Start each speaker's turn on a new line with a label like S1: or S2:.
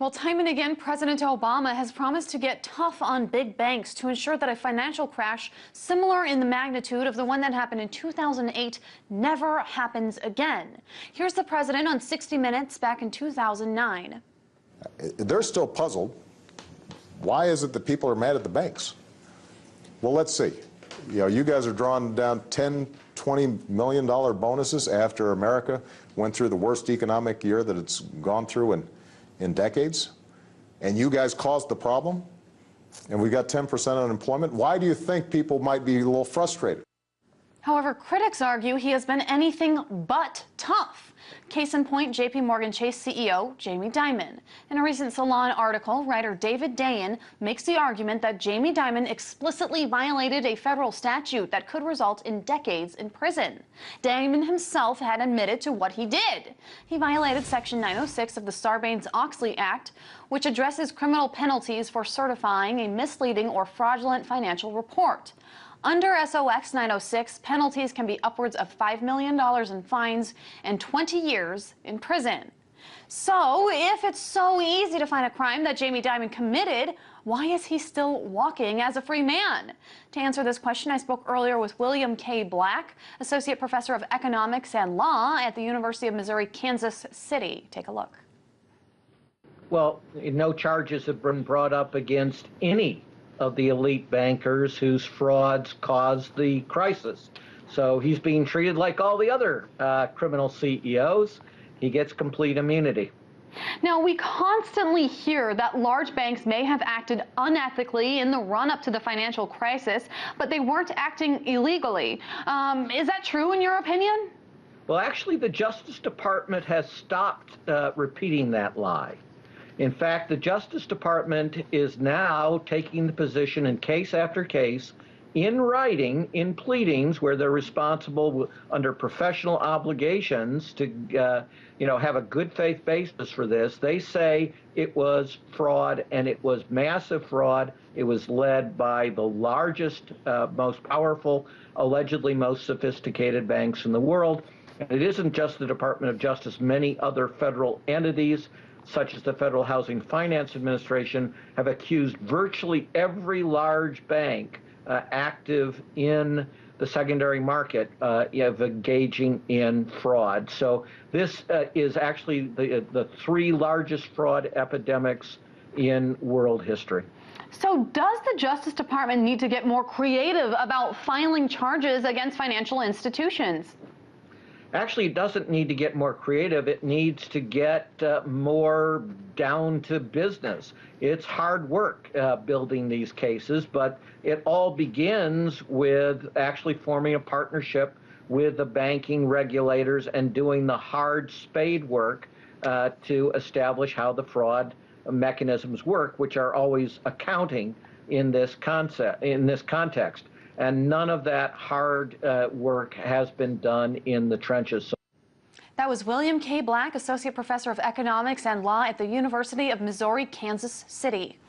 S1: Well, time and again, President Obama has promised to get tough on big banks to ensure that a financial crash similar in the magnitude of the one that happened in 2008 never happens again. Here's the president on 60 Minutes back in 2009.
S2: They're still puzzled. Why is it that people are mad at the banks? Well, let's see. You guys are drawing down $10, $20 million bonuses after America went through the worst economic year that it's gone through in decades, and you guys caused the problem, and we got 10% unemployment. Why do you think people might be a little frustrated?
S1: However, critics argue he has been anything but tough. Case in point, JPMorgan Chase CEO Jamie Dimon. In a recent Salon article, writer David Dayen makes the argument that Jamie Dimon explicitly violated a federal statute that could result in decades in prison. Dimon himself had admitted to what he did. He violated Section 906 of the Sarbanes-Oxley Act, which addresses criminal penalties for certifying a misleading or fraudulent financial report. Under SOX 906, penalties can be upwards of $5 million in fines and 20 years in prison. So, if it's so easy to find a crime that Jamie Dimon committed, why is he still walking as a free man? To answer this question, I spoke earlier with William K. Black, Associate Professor of Economics and Law at the University of Missouri, Kansas City. Take a look.
S3: Well, no charges have been brought up against any of the elite bankers whose frauds caused the crisis. So he's being treated like all the other criminal CEOs. He gets complete immunity.
S1: Now, we constantly hear that large banks may have acted unethically in the run-up to the financial crisis, but they weren't acting illegally. Is that true in your opinion?
S3: Well, actually, the Justice Department has stopped repeating that lie. In fact, the Justice Department is now taking the position in case after case, in writing, in pleadings, where they're responsible under professional obligations to, have a good faith basis for this. They say it was fraud, and it was massive fraud. It was led by the largest, most powerful, allegedly most sophisticated banks in the world. And it isn't just the Department of Justice. Many other federal entities, such as the Federal Housing Finance Administration, have accused virtually every large bank active in the secondary market of engaging in fraud. So this is actually the three largest fraud epidemics in world history.
S1: So does the Justice Department need to get more creative about filing charges against financial institutions?
S3: Actually, it doesn't need to get more creative. It needs to get more down to business. It's hard work building these cases, but it all begins with actually forming a partnership with the banking regulators and doing the hard spade work to establish how the fraud mechanisms work, which are always accounting in this context. And none of that hard work has been done in the trenches.
S1: That was William K. Black, Associate Professor of Economics and Law at the University of Missouri, Kansas City.